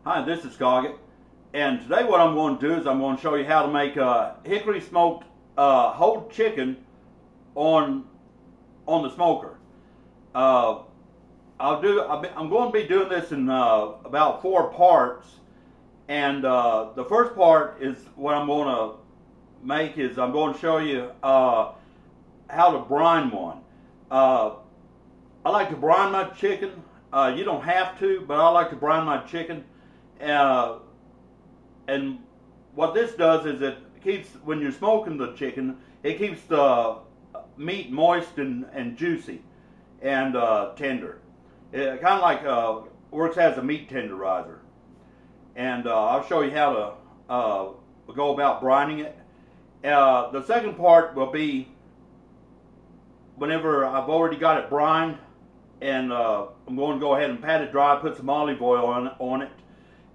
Hi, this is Goggett, and today what I'm going to do is I'm going to show you how to make hickory smoked whole chicken on the smoker. I'm going to be doing this in about 4 parts, and the first part is what I'm going to make is I'm going to show you how to brine one. I like to brine my chicken. You don't have to, but I like to brine my chicken. And what this does is it keeps, when you're smoking the chicken, it keeps the meat moist and juicy and tender. It kind of like works as a meat tenderizer. And I'll show you how to go about brining it. The second part will be whenever I've already got it brined, and I'm going to go ahead and pat it dry, put some olive oil on it,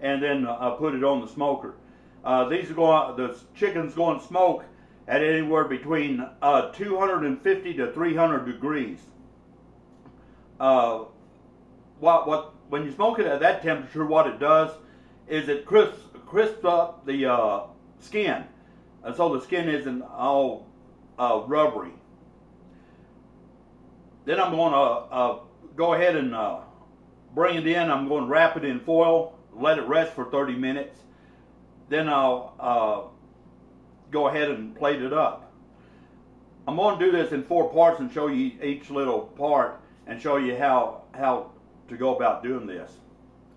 and then put it on the smoker. The chicken's going to smoke at anywhere between 250 to 300 degrees. When you smoke it at that temperature, what it does is it crisps up the skin, and so the skin isn't all rubbery. Then I'm going to go ahead and bring it in. I'm going to wrap it in foil, let it rest for 30 minutes. Then I'll go ahead and plate it up. I'm going to do this in 4 parts and show you each little part and show you how to go about doing this.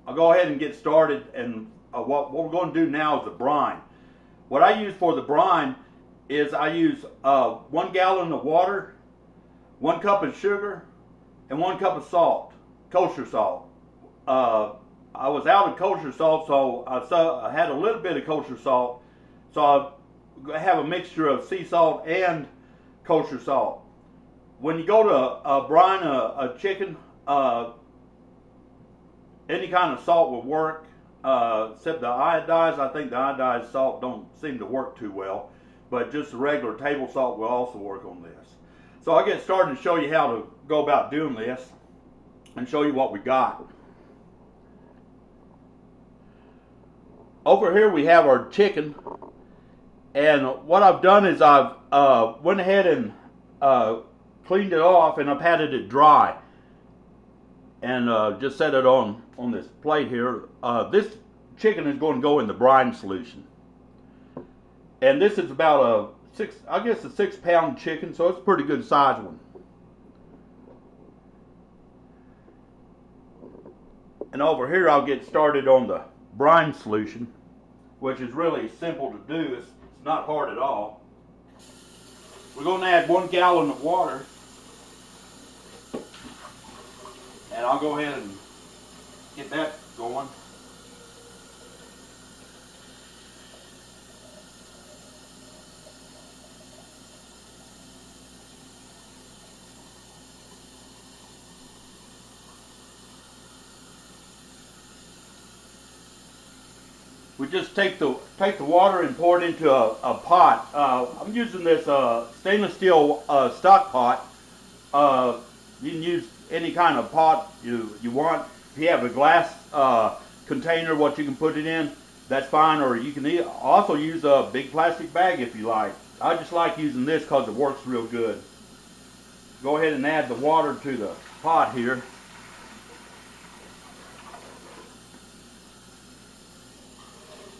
I'll go ahead and get started, and what we're going to do now is the brine. What I use for the brine is I use 1 gallon of water, 1 cup of sugar, and 1 cup of salt, kosher salt. I was out of kosher salt, so I had a little bit of kosher salt. So I have a mixture of sea salt and kosher salt. When you go to brine a chicken, any kind of salt will work, except the iodized. I think the iodized salt don't seem to work too well, but just the regular table salt will also work on this. So I'll get started to show you how to go about doing this and show you what we got. Over here we have our chicken, and what I've done is I've went ahead and cleaned it off, and I've patted it dry, and just set it on this plate here. This chicken is going to go in the brine solution, and this is about a 6-pound chicken, so it's a pretty good size one. And over here I'll get started on the brine solution, which is really simple to do. It's not hard at all. We're going to add 1 gallon of water, and I'll go ahead and get that going. We just take the water and pour it into a pot. I'm using this stainless steel stock pot. You can use any kind of pot you want. If you have a glass container, what you can put it in, that's fine. Or you can also use a big plastic bag if you like. I just like using this because it works real good. Go ahead and add the water to the pot here.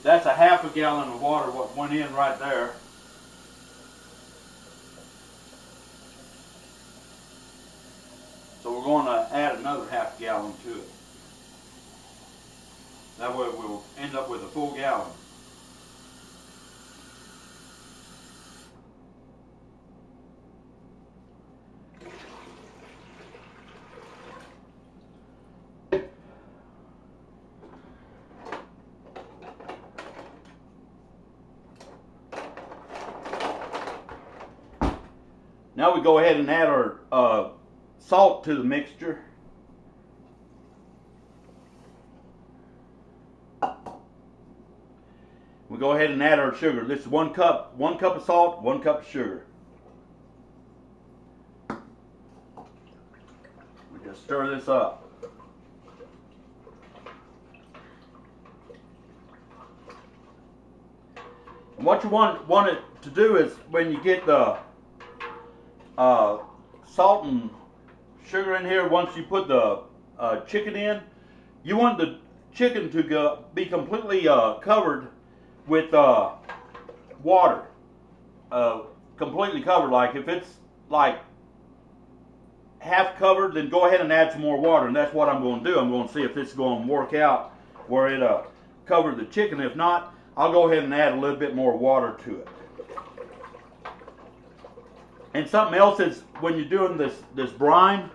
That's a ½ gallon of water what went in right there. So we're going to add another ½ gallon to it. That way we'll end up with a full gallon. Now we go ahead and add our salt to the mixture. We go ahead and add our sugar. This is 1 cup of salt, 1 cup of sugar. We just stir this up. What you want it to do is when you get the salt and sugar in here, once you put the chicken in, you want the chicken to be completely covered with water. Completely covered. Like if it's like half covered, then go ahead and add some more water, and that's what I'm going to do. I'm going to see if this is going to work out where it covered the chicken. If not, I'll go ahead and add a little bit more water to it. And something else is when you're doing this brine,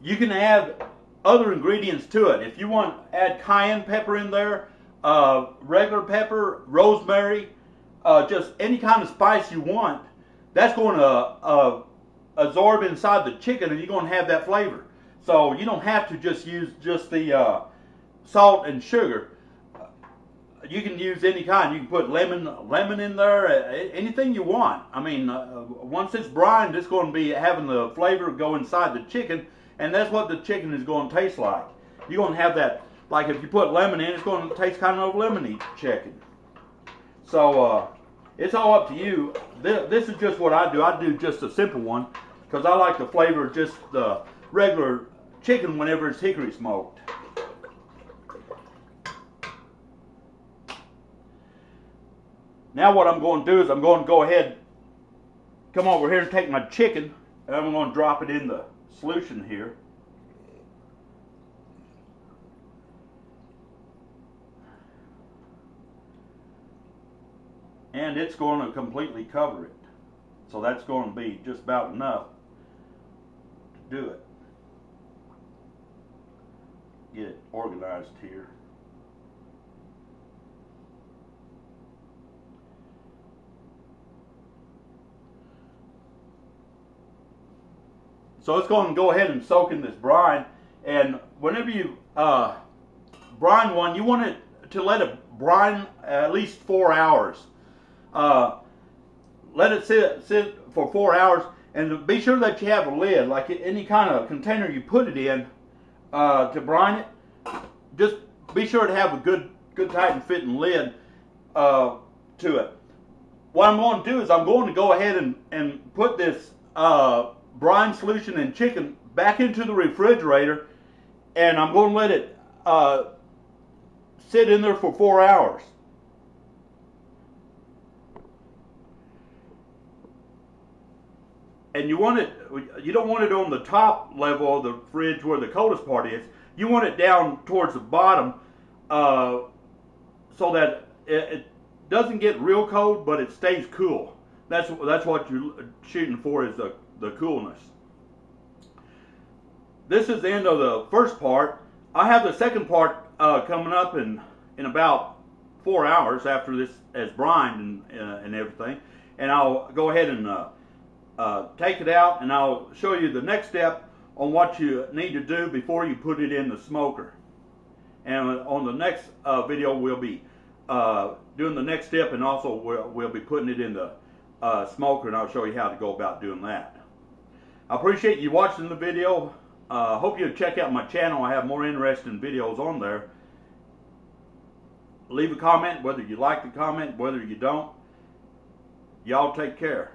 you can add other ingredients to it. If you want to add cayenne pepper in there, regular pepper, rosemary, just any kind of spice you want, that's going to absorb inside the chicken, and you're going to have that flavor. So you don't have to just use just the salt and sugar. You can use any kind. You can put lemon in there, anything you want. I mean, once it's brined, it's going to be having the flavor go inside the chicken, and that's what the chicken is going to taste like. You're going to have that, like if you put lemon in, it's going to taste kind of lemony chicken. So it's all up to you. This is just what I do. I do just a simple one because I like the flavor of just the regular chicken whenever it's hickory smoked. Now what I'm going to do is I'm going to go ahead, come over here and take my chicken, and I'm going to drop it in the solution here. And it's going to completely cover it. So that's going to be just about enough to do it. Get it organized here. So it's going to go ahead and soak in this brine, and whenever you brine one, you want it to let it brine at least 4 hours. Let it sit for 4 hours, and be sure that you have a lid, like any kind of container you put it in to brine it. Just be sure to have a good tight and fitting lid to it. What I'm going to do is I'm going to go ahead and put this brine solution and chicken back into the refrigerator, and I'm going to let it sit in there for 4 hours. And you don't want it on the top level of the fridge where the coldest part is. You want it down towards the bottom so that it doesn't get real cold, but it stays cool. That's what you're shooting for, is the coolness. This is the end of the first part. I have the second part coming up in about 4 hours after this has brined and everything, and I'll go ahead and take it out, and I'll show you the next step on what you need to do before you put it in the smoker. And on the next video, we'll be doing the next step, and also we'll be putting it in the smoker, and I'll show you how to go about doing that. I appreciate you watching the video. Hope you'll check out my channel. I have more interesting videos on there. Leave a comment, whether you like the comment, whether you don't. Y'all take care.